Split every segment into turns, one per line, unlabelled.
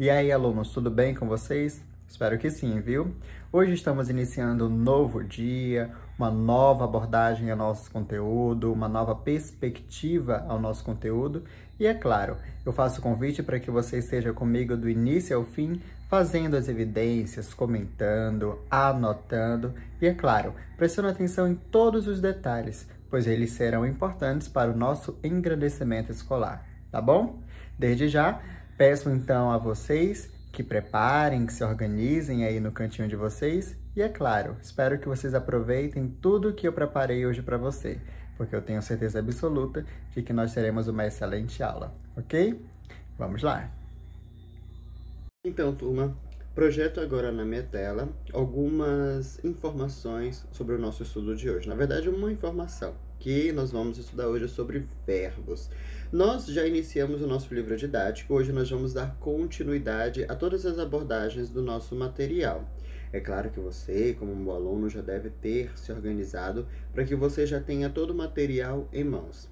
E aí, alunos, tudo bem com vocês? Espero que sim, viu? Hoje estamos iniciando um novo dia, uma nova abordagem ao nosso conteúdo, uma nova perspectiva ao nosso conteúdo. E é claro, eu faço o convite para que você esteja comigo do início ao fim, fazendo as evidências, comentando, anotando e, é claro, prestando atenção em todos os detalhes, pois eles serão importantes para o nosso engrandecimento escolar, tá bom? Desde já, peço então a vocês que preparem, que se organizem aí no cantinho de vocês e, é claro, espero que vocês aproveitem tudo que eu preparei hoje para você, porque eu tenho certeza absoluta de que nós teremos uma excelente aula, ok? Vamos lá!
Então, turma, projeto agora na minha tela algumas informações sobre o nosso estudo de hoje. Na verdade, uma informação que nós vamos estudar hoje sobre verbos. Nós já iniciamos o nosso livro didático, hoje nós vamos dar continuidade a todas as abordagens do nosso material. É claro que você, como um bom aluno, já deve ter se organizado para que você já tenha todo o material em mãos.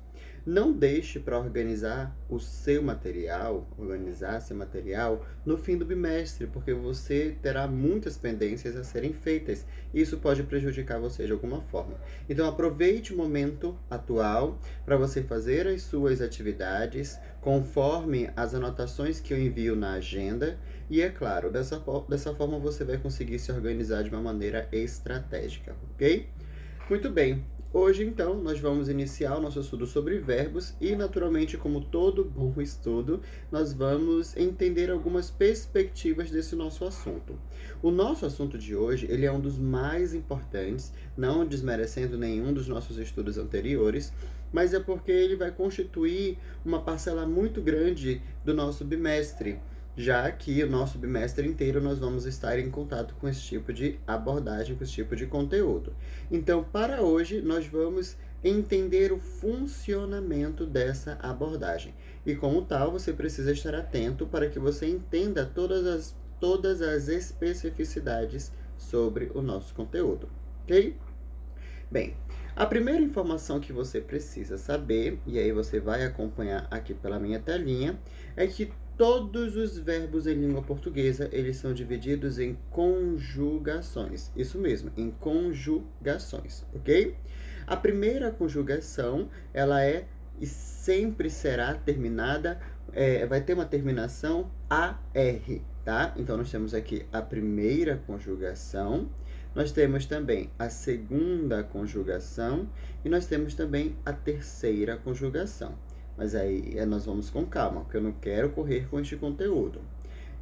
Não deixe para organizar seu material no fim do bimestre, porque você terá muitas pendências a serem feitas e isso pode prejudicar você de alguma forma. Então, aproveite o momento atual para você fazer as suas atividades conforme as anotações que eu envio na agenda e, é claro, dessa forma você vai conseguir se organizar de uma maneira estratégica, ok? Muito bem. Hoje, então, nós vamos iniciar o nosso estudo sobre verbos e, naturalmente, como todo bom estudo, nós vamos entender algumas perspectivas desse nosso assunto. O nosso assunto de hoje, ele é um dos mais importantes, não desmerecendo nenhum dos nossos estudos anteriores, mas é porque ele vai constituir uma parcela muito grande do nosso bimestre, já que o nosso bimestre inteiro nós vamos estar em contato com esse tipo de abordagem, com esse tipo de conteúdo. Então, para hoje, nós vamos entender o funcionamento dessa abordagem. E como tal, você precisa estar atento para que você entenda todas as especificidades sobre o nosso conteúdo, ok? Bem, a primeira informação que você precisa saber, e aí você vai acompanhar aqui pela minha telinha, é que todos os verbos em língua portuguesa, eles são divididos em conjugações. Isso mesmo, em conjugações, ok? A primeira conjugação, ela é e sempre será terminada, vai ter uma terminação AR, tá? Então, nós temos aqui a primeira conjugação, nós temos também a segunda conjugação e nós temos também a terceira conjugação. Mas aí nós vamos com calma, porque eu não quero correr com este conteúdo.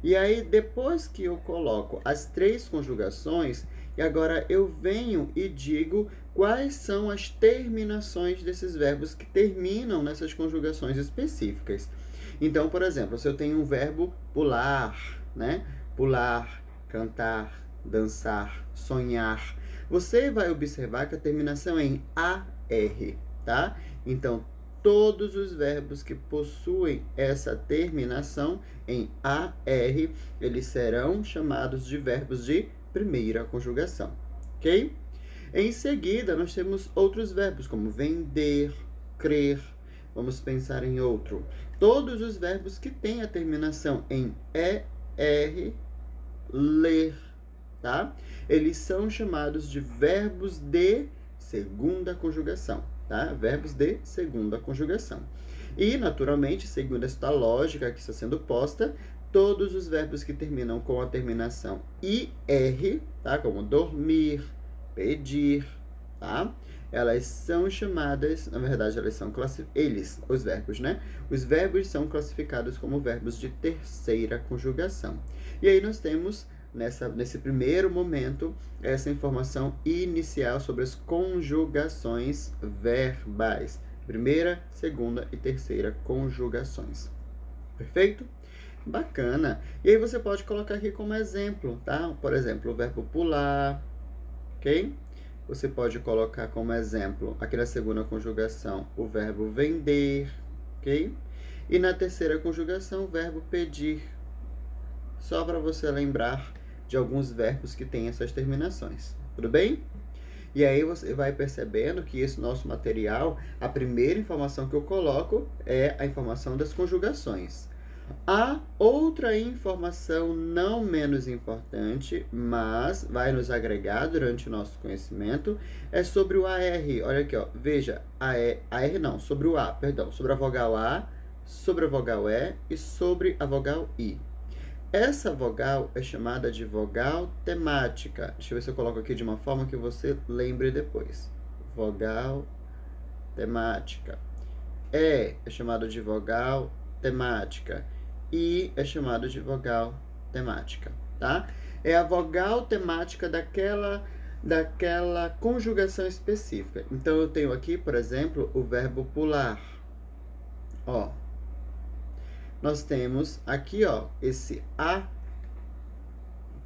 E aí, depois que eu coloco as três conjugações, e agora eu venho e digo quais são as terminações desses verbos que terminam nessas conjugações específicas. Então, por exemplo, se eu tenho um verbo pular, né? Pular, cantar, dançar, sonhar. Você vai observar que a terminação é em AR, tá? Então, todos os verbos que possuem essa terminação em AR, eles serão chamados de verbos de primeira conjugação, ok? Em seguida, nós temos outros verbos, como vender, crer. Vamos pensar em outro. Todos os verbos que têm a terminação em ER, ler, tá? Eles são chamados de verbos de segunda conjugação. Tá? Verbos de segunda conjugação. E, naturalmente, segundo esta lógica que está sendo posta, todos os verbos que terminam com a terminação IR, tá? Como dormir, pedir, tá? Elas são chamadas, na verdade, os verbos, né? Os verbos são classificados como verbos de terceira conjugação. E aí nós temos nesse primeiro momento, essa informação inicial sobre as conjugações verbais. Primeira, segunda e terceira conjugações. Perfeito? Bacana! E aí você pode colocar aqui como exemplo, tá? Por exemplo, o verbo pular, ok? Você pode colocar como exemplo, aqui na segunda conjugação, o verbo vender, ok? E na terceira conjugação, o verbo pedir. Só para você lembrar de alguns verbos que têm essas terminações, tudo bem? E aí você vai percebendo que esse nosso material, a primeira informação que eu coloco é a informação das conjugações. Há outra informação não menos importante, mas vai nos agregar durante o nosso conhecimento, é sobre o AR. Olha aqui, ó, veja, AR não, sobre o A, perdão, sobre a vogal A, sobre a vogal E e sobre a vogal I. Essa vogal é chamada de vogal temática. Deixa eu ver se eu coloco aqui de uma forma que você lembre depois. Vogal temática. É chamado de vogal temática. I é chamado de vogal temática, tá? É a vogal temática daquela conjugação específica. Então, eu tenho aqui, por exemplo, o verbo pular. Ó, nós temos aqui, ó, esse A,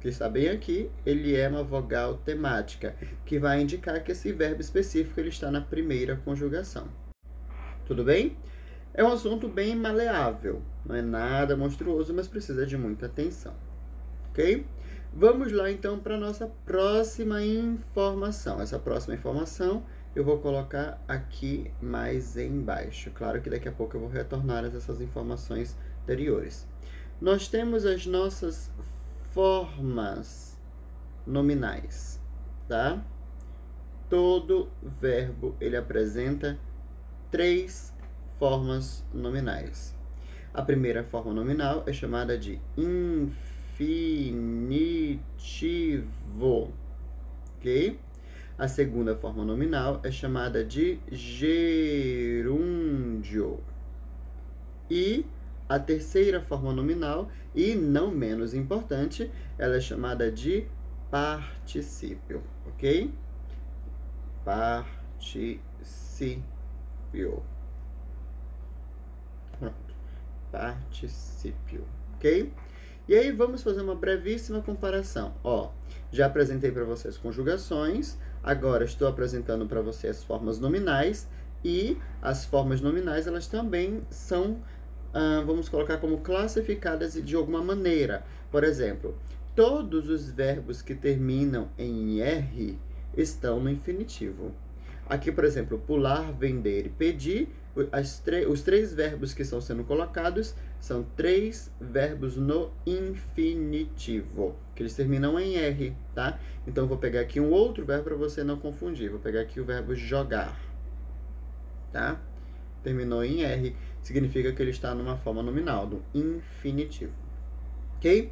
que está bem aqui, ele é uma vogal temática, que vai indicar que esse verbo específico ele está na primeira conjugação. Tudo bem? É um assunto bem maleável, não é nada monstruoso, mas precisa de muita atenção, ok? Vamos lá, então, para a nossa próxima informação. Essa próxima informação eu vou colocar aqui mais embaixo. Claro que daqui a pouco eu vou retornar essas informações anteriores. Nós temos as nossas formas nominais, tá? Todo verbo, ele apresenta 3 formas nominais. A primeira forma nominal é chamada de infinitivo, ok? A segunda forma nominal é chamada de gerúndio. E a terceira forma nominal, e não menos importante, ela é chamada de particípio, ok? Particípio. Pronto. Particípio, ok? E aí vamos fazer uma brevíssima comparação. Ó, já apresentei para vocês conjugações, agora estou apresentando para vocês as formas nominais, e as formas nominais elas também são, vamos colocar como classificadas de alguma maneira. Por exemplo, todos os verbos que terminam em R estão no infinitivo. Aqui, por exemplo, pular, vender e pedir, os 3 verbos que estão sendo colocados são 3 verbos no infinitivo, que eles terminam em R, tá? Então, eu vou pegar aqui um outro verbo para você não confundir. Vou pegar aqui o verbo jogar, tá? Terminou em R, significa que ele está numa forma nominal, do infinitivo, ok?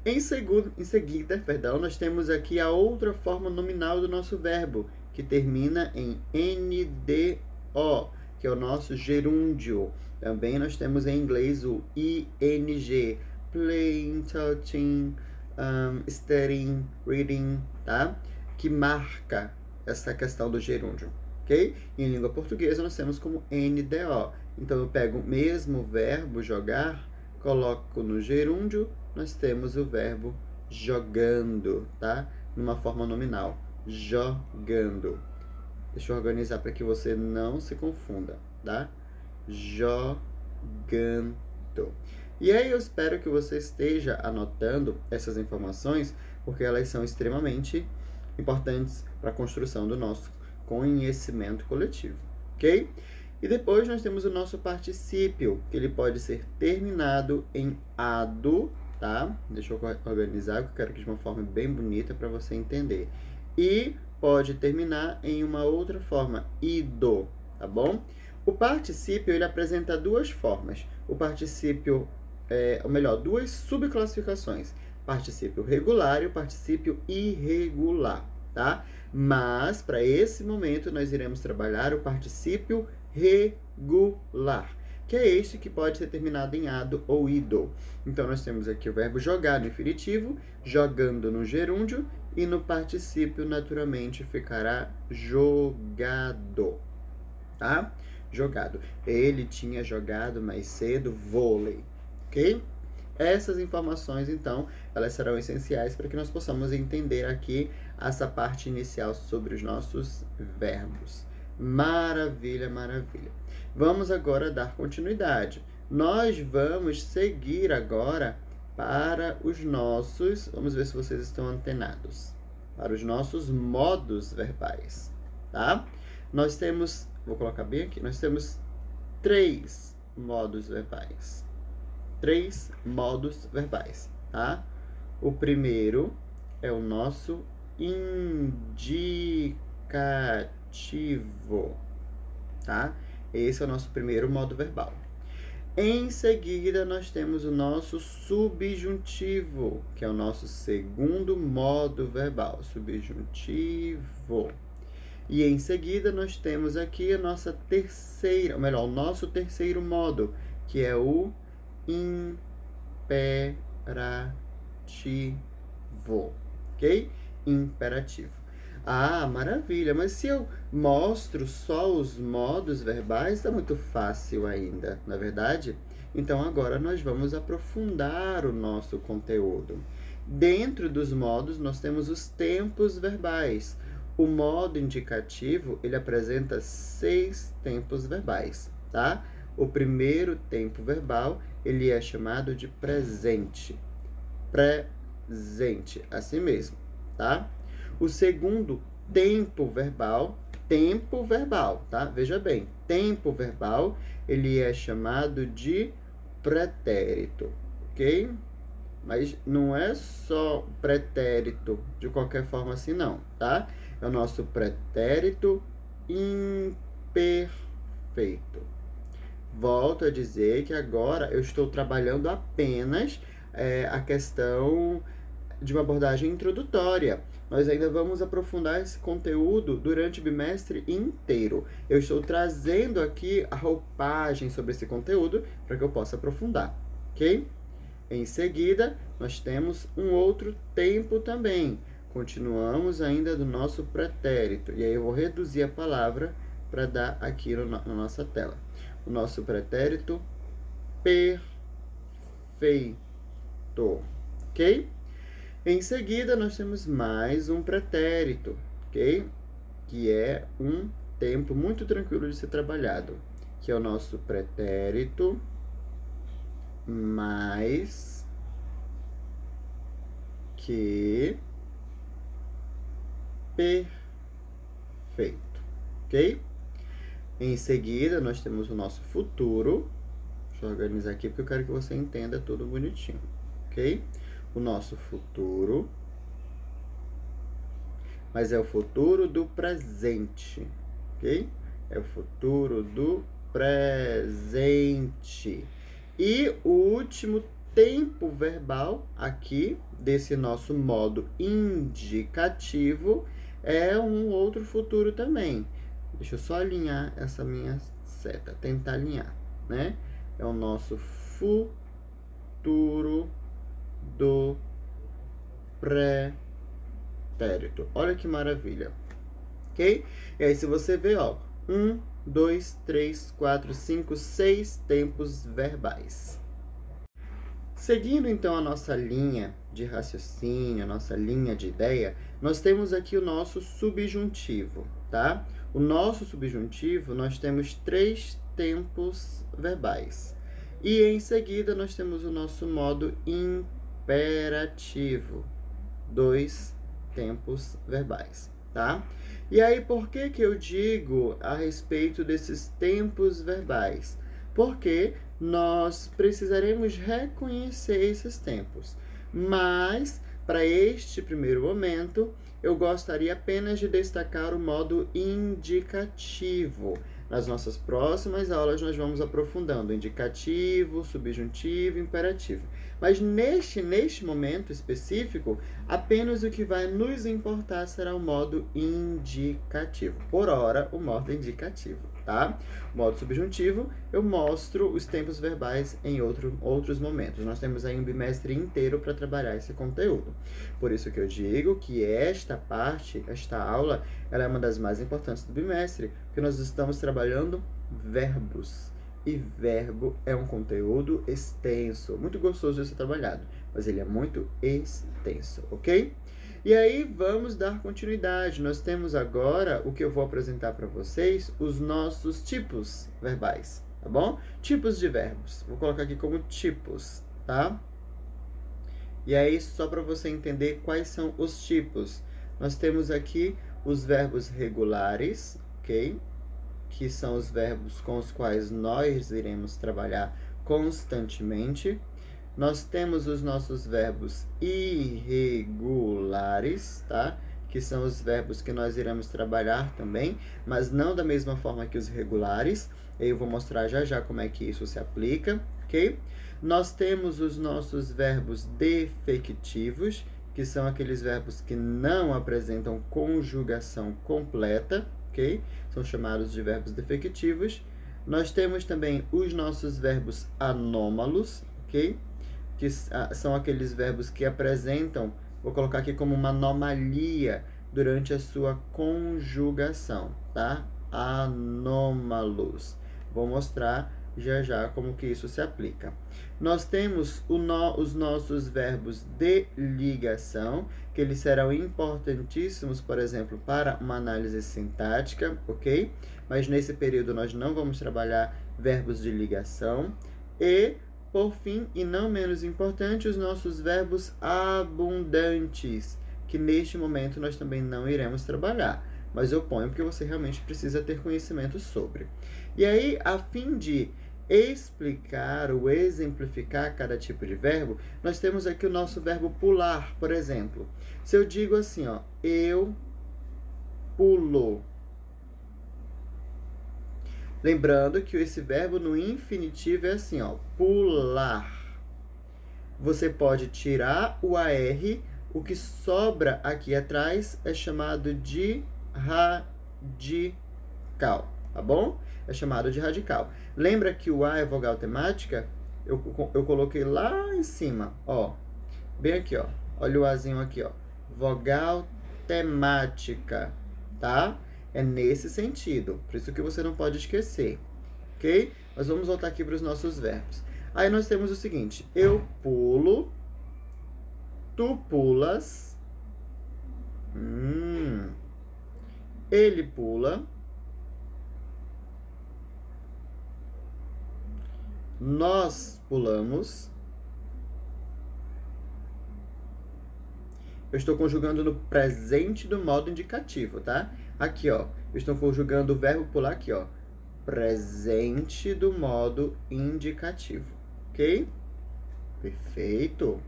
Em seguida, nós temos aqui a outra forma nominal do nosso verbo, que termina em NDO, que é o nosso gerúndio. Também nós temos em inglês o ING, playing, touching, studying, reading, tá? Que marca essa questão do gerúndio, ok? Em língua portuguesa nós temos como NDO. Então eu pego o mesmo verbo jogar, coloco no gerúndio, nós temos o verbo jogando, tá? Numa forma nominal, jogando. Deixa eu organizar para que você não se confunda, tá? Jogando. E aí eu espero que você esteja anotando essas informações, porque elas são extremamente importantes para a construção do nosso conhecimento coletivo, ok? E depois nós temos o nosso particípio, que ele pode ser terminado em ado, tá? Deixa eu organizar, que eu quero que de uma forma bem bonita para você entender. E pode terminar em uma outra forma, ido, tá bom? O particípio, ele apresenta 2 formas. O particípio, ou melhor, 2 subclassificações. Particípio regular e o particípio irregular, tá? Mas, para esse momento, nós iremos trabalhar o particípio regular, que é este que pode ser terminado em ado ou ido. Então, nós temos aqui o verbo jogar no infinitivo, jogando no gerúndio, e no particípio, naturalmente, ficará jogado, tá? Jogado. Ele tinha jogado mais cedo vôlei, ok? Essas informações, então, elas serão essenciais para que nós possamos entender aqui essa parte inicial sobre os nossos verbos. Maravilha, maravilha. Vamos agora dar continuidade. Nós vamos seguir agora para os nossos, vamos ver se vocês estão antenados, para os nossos modos verbais, tá? Nós temos, vou colocar bem aqui, nós temos 3 modos verbais. 3 modos verbais, tá? O primeiro é o nosso indicativo, tá? Esse é o nosso primeiro modo verbal. Em seguida, nós temos o nosso subjuntivo, que é o nosso segundo modo verbal, subjuntivo. E em seguida, nós temos aqui a nossa terceira, ou melhor, o nosso terceiro modo, que é o imperativo, ok? Imperativo. Ah, maravilha, mas se eu mostro só os modos verbais, tá muito fácil ainda, não é verdade? Então, agora nós vamos aprofundar o nosso conteúdo. Dentro dos modos, nós temos os tempos verbais. O modo indicativo, ele apresenta 6 tempos verbais, tá? O primeiro tempo verbal, ele é chamado de presente. Presente, assim mesmo, tá? O segundo tempo verbal, tá? Veja bem, tempo verbal, ele é chamado de pretérito, ok? Mas não é só pretérito de qualquer forma assim, não, tá? É o nosso pretérito imperfeito. Volto a dizer que agora eu estou trabalhando apenas a questão de uma abordagem introdutória. Nós ainda vamos aprofundar esse conteúdo durante o bimestre inteiro. Eu estou trazendo aqui a roupagem sobre esse conteúdo para que eu possa aprofundar, ok? Em seguida, nós temos um outro tempo também. Continuamos ainda do nosso pretérito. E aí eu vou reduzir a palavra para dar aqui na nossa tela. O nosso pretérito perfeito, ok? Em seguida, nós temos mais um pretérito, ok? Que é um tempo muito tranquilo de ser trabalhado, que é o nosso pretérito mais que perfeito, ok? Em seguida, nós temos o nosso futuro. Deixa eu organizar aqui porque eu quero que você entenda tudo bonitinho, ok? O nosso futuro, mas é o futuro do presente, ok? É o futuro do presente. E o último tempo verbal aqui, desse nosso modo indicativo, é um outro futuro também. Deixa eu só alinhar essa minha seta, tentar alinhar, né? É o nosso futuro do pretérito. Olha que maravilha, ok? E aí, se você ver, ó, 1, 2, 3, 4, 5, 6 tempos verbais. Seguindo, então, a nossa linha de raciocínio, a nossa linha de ideia, nós temos aqui o nosso subjuntivo, tá? O nosso subjuntivo, nós temos 3 tempos verbais. E, em seguida, nós temos o nosso modo imperativo, 2 tempos verbais, tá? E aí, por que que eu digo a respeito desses tempos verbais? Porque nós precisaremos reconhecer esses tempos. Mas, para este primeiro momento, eu gostaria apenas de destacar o modo indicativo. Nas nossas próximas aulas, nós vamos aprofundando indicativo, subjuntivo, imperativo. Mas neste momento específico, apenas o que vai nos importar será o modo indicativo. Por hora, o modo indicativo, tá? O modo subjuntivo, eu mostro os tempos verbais em outros momentos. Nós temos aí um bimestre inteiro para trabalhar esse conteúdo. Por isso que eu digo que esta aula, ela é uma das mais importantes do bimestre, porque nós estamos trabalhando verbos. E verbo é um conteúdo extenso, muito gostoso de ser trabalhado, mas ele é muito extenso, ok? E aí, vamos dar continuidade. Nós temos agora o que eu vou apresentar para vocês, os nossos tipos verbais, tá bom? Tipos de verbos. Vou colocar aqui como tipos, tá? E aí, só para você entender quais são os tipos. Nós temos aqui os verbos regulares, ok? Que são os verbos com os quais nós iremos trabalhar constantemente. Nós temos os nossos verbos irregulares, tá? Que são os verbos que nós iremos trabalhar também, mas não da mesma forma que os regulares. Eu vou mostrar já já como é que isso se aplica, ok? Nós temos os nossos verbos defectivos, que são aqueles verbos que não apresentam conjugação completa, ok? São chamados de verbos defectivos. Nós temos também os nossos verbos anômalos, ok? Que são aqueles verbos que apresentam, vou colocar aqui como uma anomalia durante a sua conjugação, tá? Anômalos. Vou mostrar já já como que isso se aplica. Nós temos os nossos verbos de ligação, que eles serão importantíssimos, por exemplo, para uma análise sintática, ok? Mas nesse período nós não vamos trabalhar verbos de ligação. E, por fim, e não menos importante, os nossos verbos abundantes, que neste momento nós também não iremos trabalhar. Mas eu ponho porque você realmente precisa ter conhecimento sobre. E aí, a fim de explicar ou exemplificar cada tipo de verbo, nós temos aqui o nosso verbo pular, por exemplo. Se eu digo assim, ó, eu pulo. Lembrando que esse verbo no infinitivo é assim, ó, pular. Você pode tirar o AR, o que sobra aqui atrás é chamado de radical, tá bom? É chamado de radical. Lembra que o A é vogal temática? Eu coloquei lá em cima, ó. Bem aqui, ó. Olha o Azinho aqui, ó. Vogal temática, tá? É nesse sentido. Por isso que você não pode esquecer, ok? Mas vamos voltar aqui para os nossos verbos. Aí nós temos o seguinte. Eu pulo. Tu pulas. Ele pula. Nós pulamos. Eu estou conjugando no presente do modo indicativo, tá? Aqui, ó. Eu estou conjugando o verbo pular aqui, ó. Presente do modo indicativo, ok? Perfeito.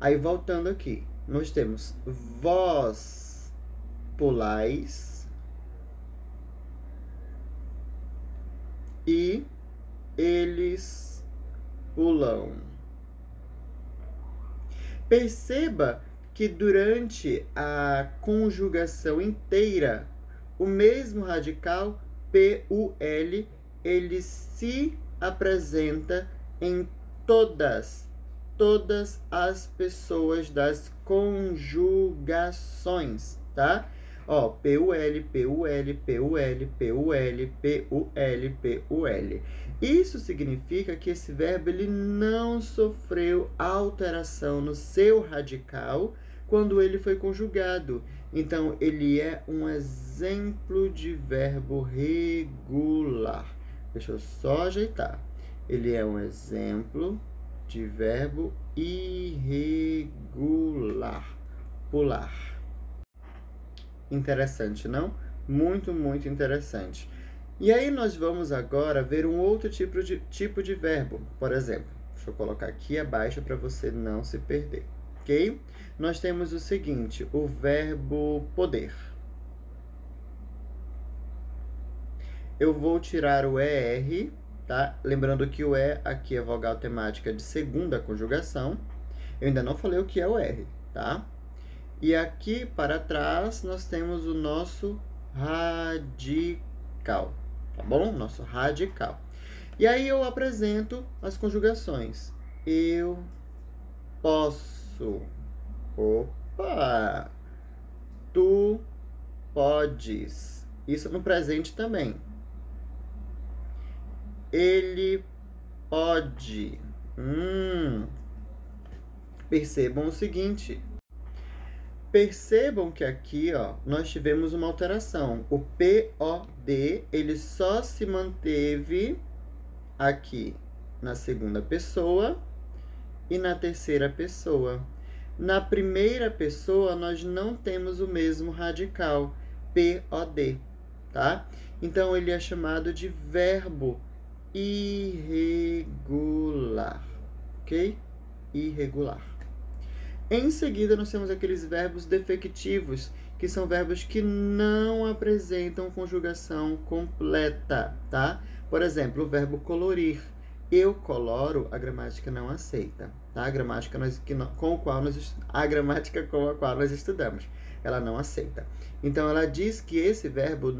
Aí, voltando aqui. Nós temos vós pulais e eles pulam. Perceba que durante a conjugação inteira, o mesmo radical PUL, ele se apresenta em todas as pessoas das conjugações, tá? Ó, PUL, PUL, PUL, PUL, PUL, PUL. Isso significa que esse verbo ele não sofreu alteração no seu radical quando ele foi conjugado. Então, ele é um exemplo de verbo regular. Deixa eu só ajeitar. Ele é um exemplo de verbo irregular. Pular. Interessante, não? Muito, muito interessante. E aí nós vamos agora ver um outro tipo de verbo. Por exemplo, deixa eu colocar aqui abaixo para você não se perder, ok? Nós temos o seguinte, o verbo poder. Eu vou tirar o ER, tá? Lembrando que o E aqui é vogal temática de segunda conjugação. Eu ainda não falei o que é o R, tá? E aqui para trás nós temos o nosso radical, tá bom? Nosso radical. E aí eu apresento as conjugações. Eu posso. Opa! Tu podes. Isso no presente também. Ele pode. Percebam o seguinte. Percebam que aqui, ó, nós tivemos uma alteração. O POD, ele só se manteve aqui na segunda pessoa e na terceira pessoa. Na primeira pessoa, nós não temos o mesmo radical, POD, tá? Então, ele é chamado de verbo irregular, ok? Irregular. Em seguida, nós temos aqueles verbos defectivos, que são verbos que não apresentam conjugação completa, tá? Por exemplo, o verbo colorir. Eu coloro, a gramática não aceita, tá? A gramática com a qual nós estudamos, ela não aceita. Então, ela diz que esse verbo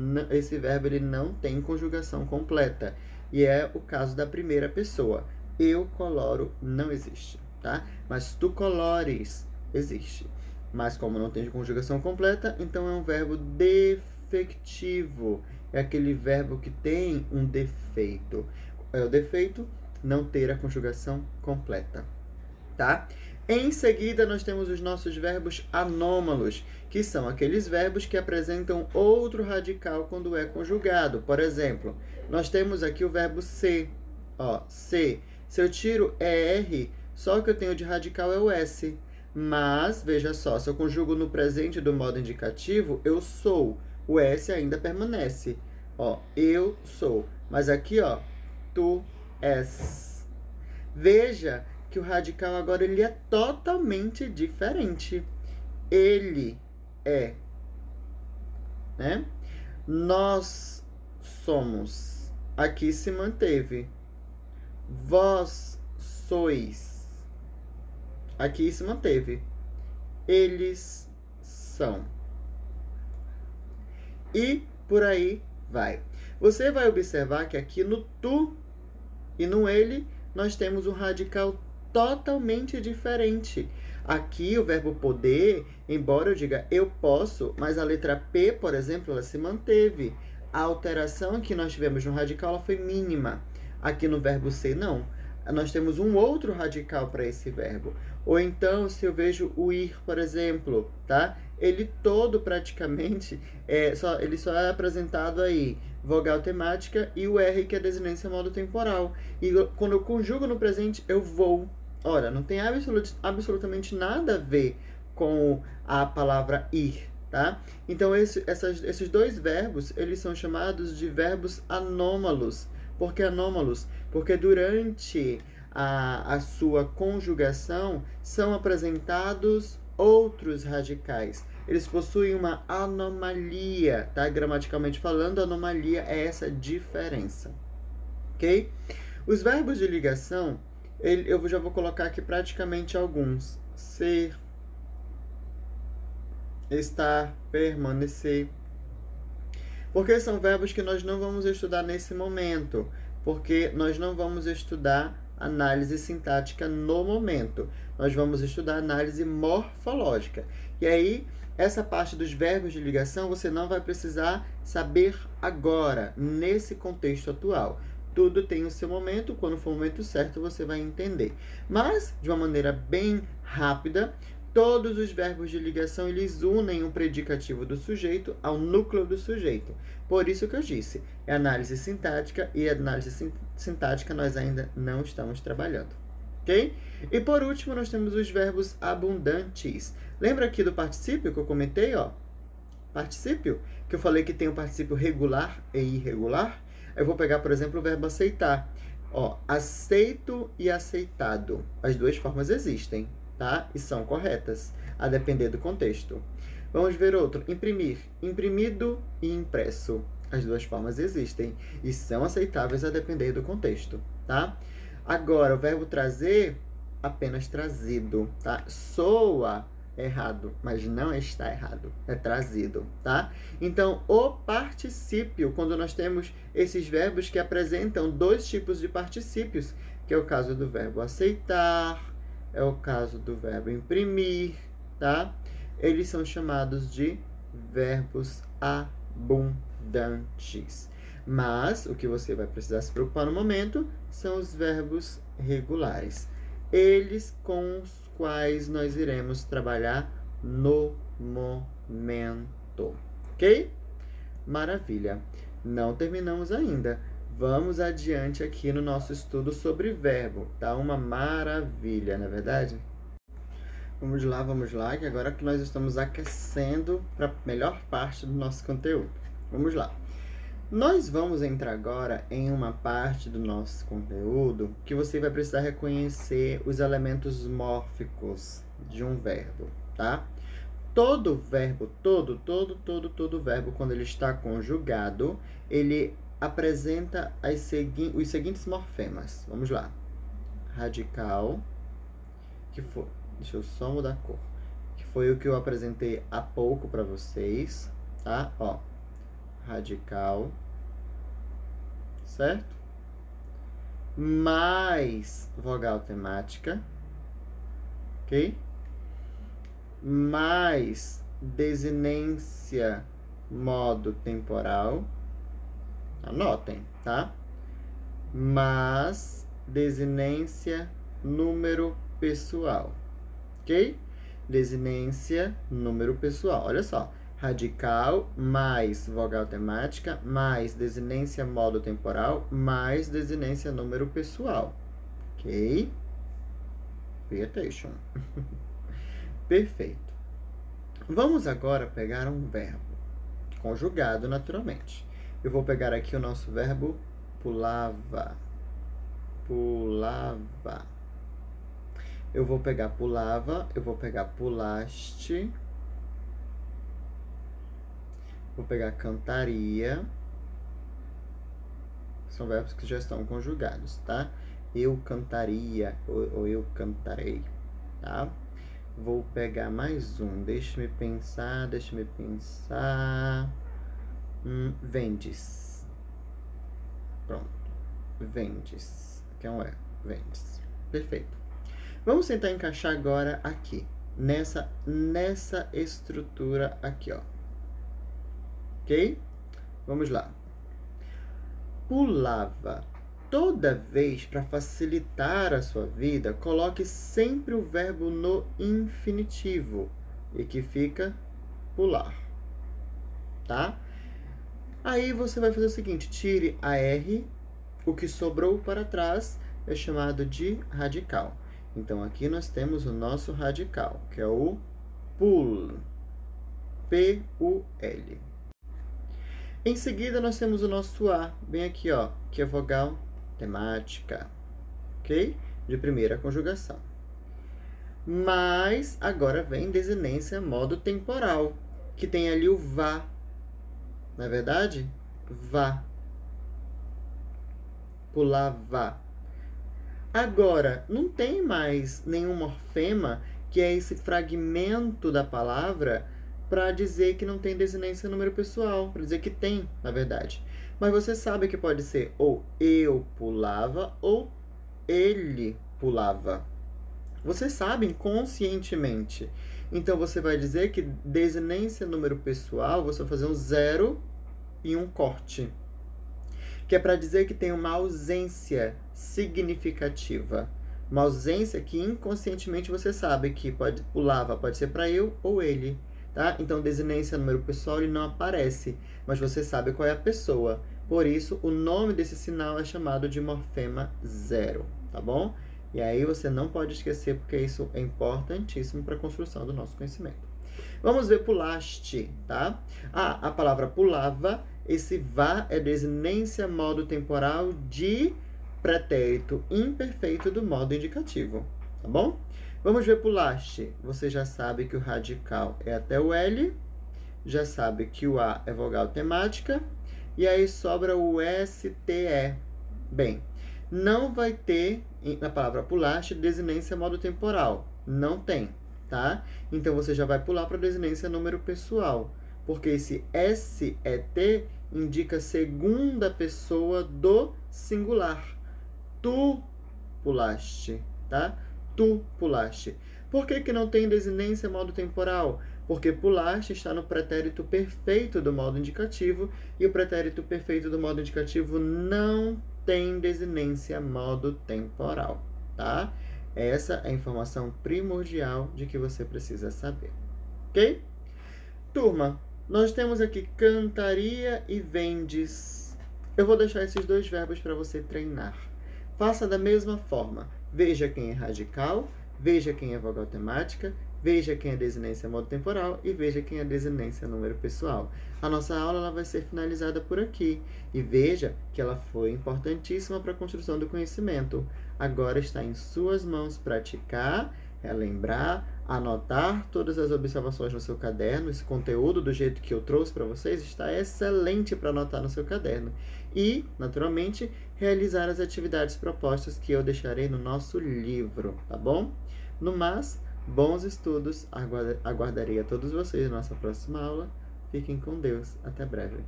ele não tem conjugação completa. E é o caso da primeira pessoa. Eu coloro não existe, tá? Mas tu colores existe. Mas como não tem conjugação completa, então é um verbo defectivo. É aquele verbo que tem um defeito. É o defeito não ter a conjugação completa, tá? Em seguida, nós temos os nossos verbos anômalos, que são aqueles verbos que apresentam outro radical quando é conjugado. Por exemplo, nós temos aqui o verbo ser. Ó, ser. Se eu tiro ER, só o que eu tenho de radical é o S. Mas, veja só, se eu conjugo no presente do modo indicativo, eu sou. O S ainda permanece. Ó, eu sou. Mas aqui, ó, tu és. Veja que o radical agora ele é totalmente diferente. Ele é, né? Nós somos. Aqui se manteve. Vós sois. Aqui se manteve. Eles são. E por aí vai. Você vai observar que aqui no tu e no ele nós temos um radical totalmente diferente. Aqui o verbo poder, embora eu diga eu posso, mas a letra P, por exemplo, ela se manteve. A alteração que nós tivemos no radical ela foi mínima. Aqui no verbo ser, não. Nós temos um outro radical para esse verbo. Ou então, se eu vejo o ir, por exemplo, tá? Ele todo praticamente, ele só é apresentado aí, vogal temática e o R, que é desinência modo temporal. E quando eu conjugo no presente, eu vou. Ora, não tem absolutamente nada a ver com a palavra ir, tá? Então, esses dois verbos, eles são chamados de verbos anômalos. Por que anômalos? Porque durante a sua conjugação são apresentados outros radicais. Eles possuem uma anomalia, tá? Gramaticalmente falando, anomalia é essa diferença, ok? Os verbos de ligação, eu já vou colocar aqui praticamente alguns. Ser, estar, permanecer. Porque são verbos que nós não vamos estudar nesse momento, porque nós não vamos estudar análise sintática no momento. Nós vamos estudar análise morfológica. E aí, essa parte dos verbos de ligação você não vai precisar saber agora, nesse contexto atual. Tudo tem o seu momento, quando for o momento certo você vai entender. Mas, de uma maneira bem rápida, todos os verbos de ligação, eles unem o predicativo do sujeito ao núcleo do sujeito. Por isso que eu disse, é análise sintática e análise sintática nós ainda não estamos trabalhando, ok? E por último, nós temos os verbos abundantes. Lembra aqui do particípio que eu comentei, ó? Particípio, que eu falei que tem o particípio regular e irregular. Eu vou pegar, por exemplo, o verbo aceitar. Ó, aceito e aceitado. As duas formas existem, tá? E são corretas, a depender do contexto. Vamos ver outro. Imprimir. Imprimido e impresso. As duas formas existem e são aceitáveis a depender do contexto, tá? Agora, o verbo trazer, apenas trazido, tá? Soa errado, mas não está errado. É trazido, tá? Então, o particípio, quando nós temos esses verbos que apresentam dois tipos de particípios, que é o caso do verbo aceitar, é o caso do verbo imprimir, tá? Eles são chamados de verbos abundantes. Mas o que você vai precisar se preocupar no momento são os verbos regulares. Eles com os quais nós iremos trabalhar no momento. Ok? Maravilha. Não terminamos ainda. Vamos adiante aqui no nosso estudo sobre verbo. Tá uma maravilha, não é verdade? Vamos lá, que agora que nós estamos aquecendo para a melhor parte do nosso conteúdo. Vamos lá. Nós vamos entrar agora em uma parte do nosso conteúdo que você vai precisar reconhecer os elementos mórficos de um verbo, tá? Todo verbo, todo verbo, quando ele está conjugado, ele apresenta os seguintes morfemas. Vamos lá. Radical, que foi... Deixa eu só mudar a cor. Que foi o que eu apresentei há pouco para vocês, tá? Ó, radical, certo? Mais vogal temática, ok? Mais desinência modo temporal, anotem, tá? Mais desinência número pessoal, ok? Desinência número pessoal, olha só. Radical, mais vogal temática, mais desinência modo temporal, mais desinência número pessoal, ok? Pay attention. Perfeito. Vamos agora pegar um verbo, conjugado naturalmente. Eu vou pegar aqui o nosso verbo pulava. Pulava. Eu vou pegar pulava, eu vou pegar pulaste. Vou pegar cantaria. São verbos que já estão conjugados, tá? Eu cantaria ou eu cantarei, tá? Vou pegar mais um. Deixa-me pensar. Vendes. Pronto. Vendes. Que é um E. Vendes. Perfeito. Vamos tentar encaixar agora aqui. Nessa estrutura aqui, ó. Ok? Vamos lá. Pulava. Toda vez, para facilitar a sua vida, coloque sempre o verbo no infinitivo, e que fica pular, tá? Aí você vai fazer o seguinte, tire a R, o que sobrou para trás é chamado de radical. Então, aqui nós temos o nosso radical, que é o pul, P-U-L. Em seguida, nós temos o nosso A, bem aqui, ó, que é vogal temática, ok? De primeira conjugação. Mas agora vem desinência modo temporal, que tem ali o vá. Não é verdade? Vá. Pulava. Agora, não tem mais nenhum morfema, que é esse fragmento da palavra, para dizer que não tem desinência número pessoal, para dizer que tem, na verdade. Mas você sabe que pode ser ou eu pulava ou ele pulava. Vocês sabem conscientemente. Então, você vai dizer que desinência número pessoal, você vai fazer um 0 e um corte. Que é para dizer que tem uma ausência significativa. Uma ausência que inconscientemente você sabe que pulava, pode ser para eu ou ele. Tá? Então, desinência número pessoal, ele não aparece, mas você sabe qual é a pessoa. Por isso, o nome desse sinal é chamado de morfema 0, tá bom? E aí você não pode esquecer, porque isso é importantíssimo para a construção do nosso conhecimento. Vamos ver pulaste, tá? A palavra pulava, esse vá é desinência modo temporal de pretérito imperfeito do modo indicativo, tá bom? Vamos ver pulaste. Você já sabe que o radical é até o L, já sabe que o A é vogal temática, e aí sobra o STE. Bem, não vai ter, na palavra pulaste, desinência modo temporal. Não tem, tá? Então, você já vai pular para a desinência número pessoal, porque esse SET indica segunda pessoa do singular. Tu pulaste, tá? Tu pulaste. Por que não tem desinência modo temporal? Porque pulaste está no pretérito perfeito do modo indicativo, e o pretérito perfeito do modo indicativo não tem desinência modo temporal, tá? Essa é a informação primordial de que você precisa saber, ok? Turma, nós temos aqui cantaria e vendes. Eu vou deixar esses dois verbos para você treinar. Faça da mesma forma. Veja quem é radical, veja quem é vogal temática, veja quem é desinência modo temporal e veja quem é desinência número pessoal. A nossa aula ela vai ser finalizada por aqui. E veja que ela foi importantíssima para a construção do conhecimento. Agora está em suas mãos praticar, relembrar, anotar todas as observações no seu caderno. Esse conteúdo, do jeito que eu trouxe para vocês, está excelente para anotar no seu caderno. E, naturalmente, realizar as atividades propostas que eu deixarei no nosso livro, tá bom? No mais, bons estudos. Aguardarei a todos vocês na nossa próxima aula. Fiquem com Deus. Até breve.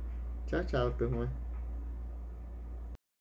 Tchau, tchau, turma.